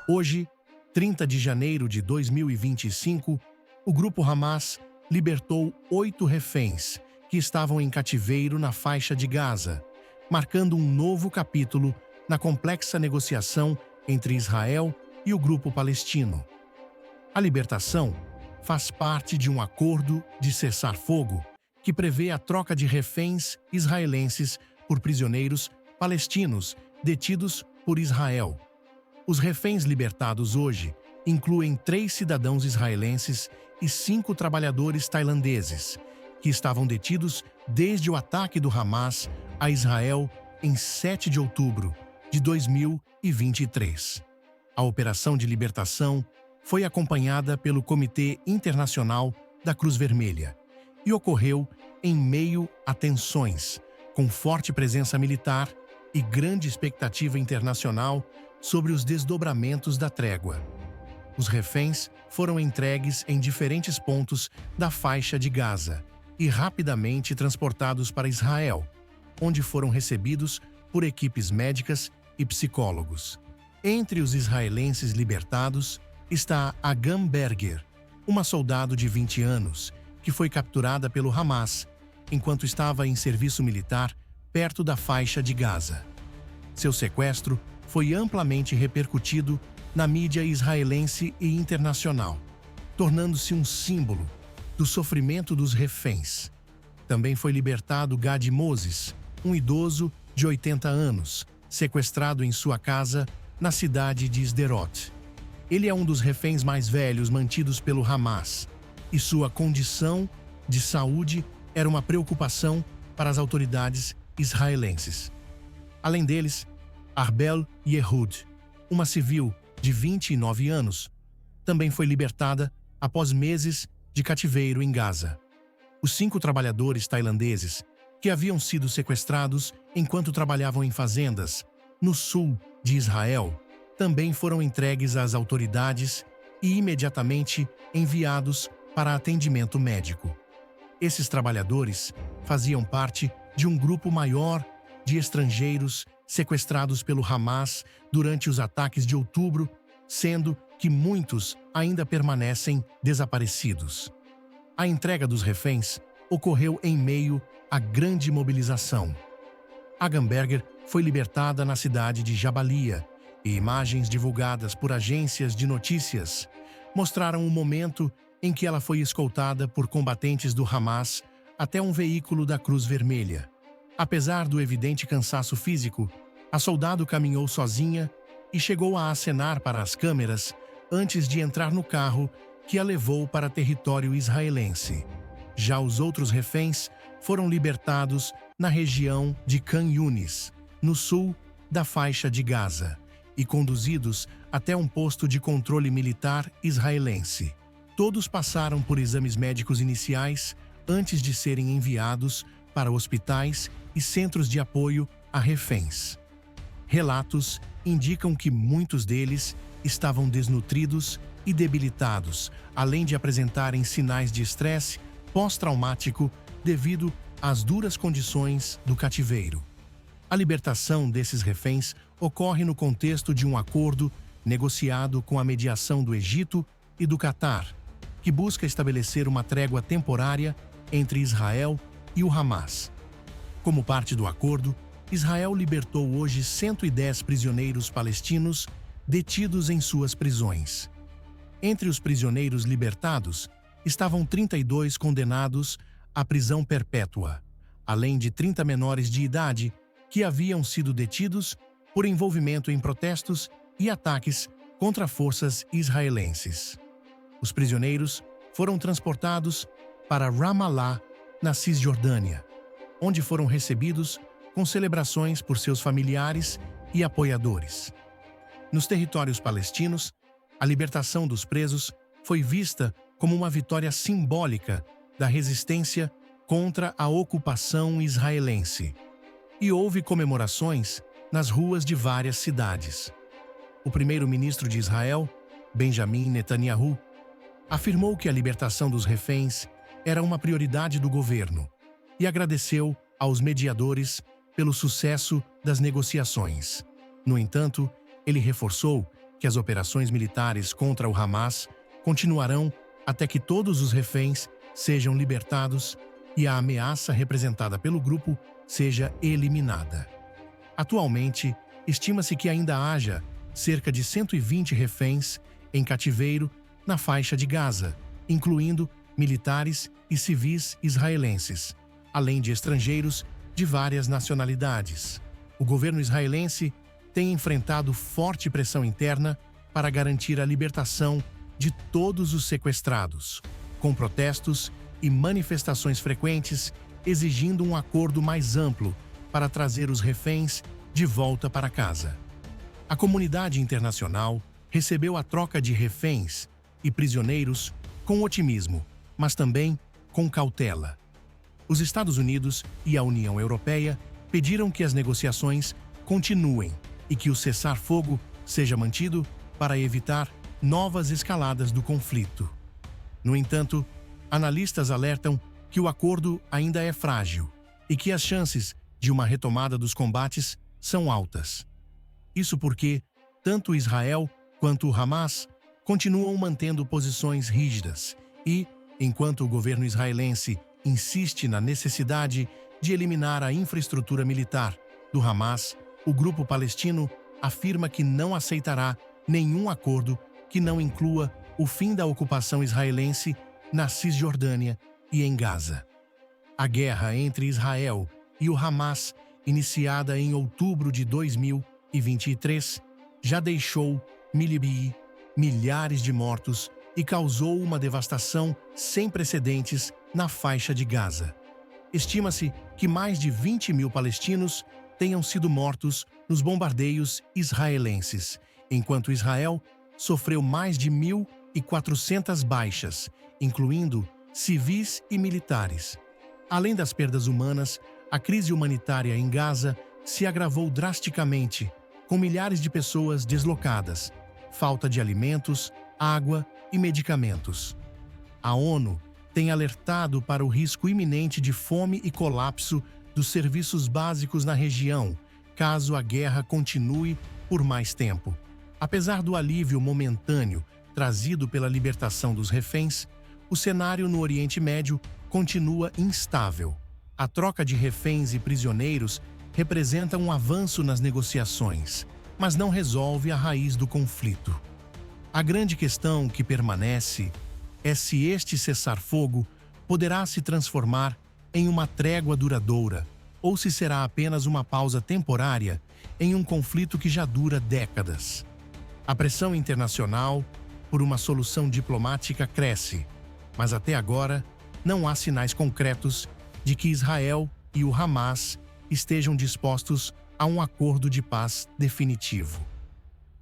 Hoje, 30 de janeiro de 2025, o grupo Hamas libertou 8 reféns que estavam em cativeiro na faixa de Gaza, marcando um novo capítulo na complexa negociação entre Israel e o grupo palestino. A libertação faz parte de um acordo de cessar-fogo que prevê a troca de reféns israelenses por prisioneiros palestinos detidos por Israel. Os reféns libertados hoje incluem 3 cidadãos israelenses e 5 trabalhadores tailandeses, que estavam detidos desde o ataque do Hamas a Israel em 7 de outubro de 2023. A operação de libertação foi acompanhada pelo Comitê Internacional da Cruz Vermelha e ocorreu em meio a tensões, com forte presença militar e grande expectativa internacional sobre os desdobramentos da trégua. Os reféns foram entregues em diferentes pontos da faixa de Gaza e rapidamente transportados para Israel, onde foram recebidos por equipes médicas e psicólogos. Entre os israelenses libertados está Agam Berger, uma soldado de 20 anos, que foi capturada pelo Hamas enquanto estava em serviço militar perto da faixa de Gaza. Seu sequestro foi amplamente repercutido na mídia israelense e internacional, tornando-se um símbolo do sofrimento dos reféns. Também foi libertado Gadi Moses, um idoso de 80 anos, sequestrado em sua casa na cidade de Sderot. Ele é um dos reféns mais velhos mantidos pelo Hamas, e sua condição de saúde era uma preocupação para as autoridades israelenses. Além deles, Arbel Yehud, uma civil de 29 anos, também foi libertada após meses de cativeiro em Gaza. Os 5 trabalhadores tailandeses, que haviam sido sequestrados enquanto trabalhavam em fazendas no sul de Israel, também foram entregues às autoridades e imediatamente enviados para atendimento médico. Esses trabalhadores faziam parte de um grupo maior de estrangeiros sequestrados pelo Hamas durante os ataques de outubro, sendo que muitos ainda permanecem desaparecidos. A entrega dos reféns ocorreu em meio à grande mobilização. Agam Berger foi libertada na cidade de Jabalia, e imagens divulgadas por agências de notícias mostraram o momento em que ela foi escoltada por combatentes do Hamas até um veículo da Cruz Vermelha. Apesar do evidente cansaço físico, a soldado caminhou sozinha e chegou a acenar para as câmeras antes de entrar no carro que a levou para território israelense. Já os outros reféns foram libertados na região de Khan Yunis, no sul da faixa de Gaza, e conduzidos até um posto de controle militar israelense. Todos passaram por exames médicos iniciais antes de serem enviados para hospitais e centros de apoio a reféns. Relatos indicam que muitos deles estavam desnutridos e debilitados, além de apresentarem sinais de estresse pós-traumático devido às duras condições do cativeiro. A libertação desses reféns ocorre no contexto de um acordo negociado com a mediação do Egito e do Catar, que busca estabelecer uma trégua temporária entre Israel e o Hamas. Como parte do acordo, Israel libertou hoje 110 prisioneiros palestinos detidos em suas prisões. Entre os prisioneiros libertados estavam 32 condenados à prisão perpétua, além de 30 menores de idade que haviam sido detidos por envolvimento em protestos e ataques contra forças israelenses. Os prisioneiros foram transportados para Ramallah, na Cisjordânia, onde foram recebidos com celebrações por seus familiares e apoiadores. Nos territórios palestinos, a libertação dos presos foi vista como uma vitória simbólica da resistência contra a ocupação israelense, e houve comemorações nas ruas de várias cidades. O primeiro-ministro de Israel, Benjamin Netanyahu, afirmou que a libertação dos reféns era uma prioridade do governo e agradeceu aos mediadores pelo sucesso das negociações. No entanto, ele reforçou que as operações militares contra o Hamas continuarão até que todos os reféns sejam libertados e a ameaça representada pelo grupo seja eliminada. Atualmente, estima-se que ainda haja cerca de 120 reféns em cativeiro na faixa de Gaza, incluindo militares e civis israelenses, além de estrangeiros de várias nacionalidades. O governo israelense tem enfrentado forte pressão interna para garantir a libertação de todos os sequestrados, com protestos e manifestações frequentes exigindo um acordo mais amplo para trazer os reféns de volta para casa. A comunidade internacional recebeu a troca de reféns e prisioneiros com otimismo, mas também com cautela. Os Estados Unidos e a União Europeia pediram que as negociações continuem e que o cessar-fogo seja mantido para evitar novas escaladas do conflito. No entanto, analistas alertam que o acordo ainda é frágil e que as chances de uma retomada dos combates são altas. Isso porque tanto Israel quanto o Hamas continuam mantendo posições rígidas e, enquanto o governo israelense insiste na necessidade de eliminar a infraestrutura militar do Hamas, o grupo palestino afirma que não aceitará nenhum acordo que não inclua o fim da ocupação israelense na Cisjordânia e em Gaza. A guerra entre Israel e o Hamas, iniciada em outubro de 2023, já deixou milhares de mortos e causou uma devastação sem precedentes na faixa de Gaza. Estima-se que mais de 20 mil palestinos tenham sido mortos nos bombardeios israelenses, enquanto Israel sofreu mais de 1.400 baixas, incluindo civis e militares. Além das perdas humanas, a crise humanitária em Gaza se agravou drasticamente, com milhares de pessoas deslocadas, falta de alimentos, água e medicamentos. A ONU tem alertado para o risco iminente de fome e colapso dos serviços básicos na região, caso a guerra continue por mais tempo. Apesar do alívio momentâneo trazido pela libertação dos reféns, o cenário no Oriente Médio continua instável. A troca de reféns e prisioneiros representa um avanço nas negociações, mas não resolve a raiz do conflito. A grande questão que permanece é se este cessar-fogo poderá se transformar em uma trégua duradoura ou se será apenas uma pausa temporária em um conflito que já dura décadas. A pressão internacional por uma solução diplomática cresce, mas até agora não há sinais concretos de que Israel e o Hamas estejam dispostos a um acordo de paz definitivo.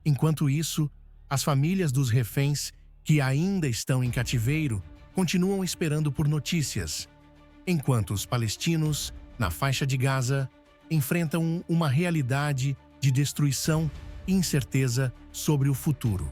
Enquanto isso, as famílias dos reféns que ainda estão em cativeiro continuam esperando por notícias, enquanto os palestinos, na faixa de Gaza, enfrentam uma realidade de destruição e incerteza sobre o futuro.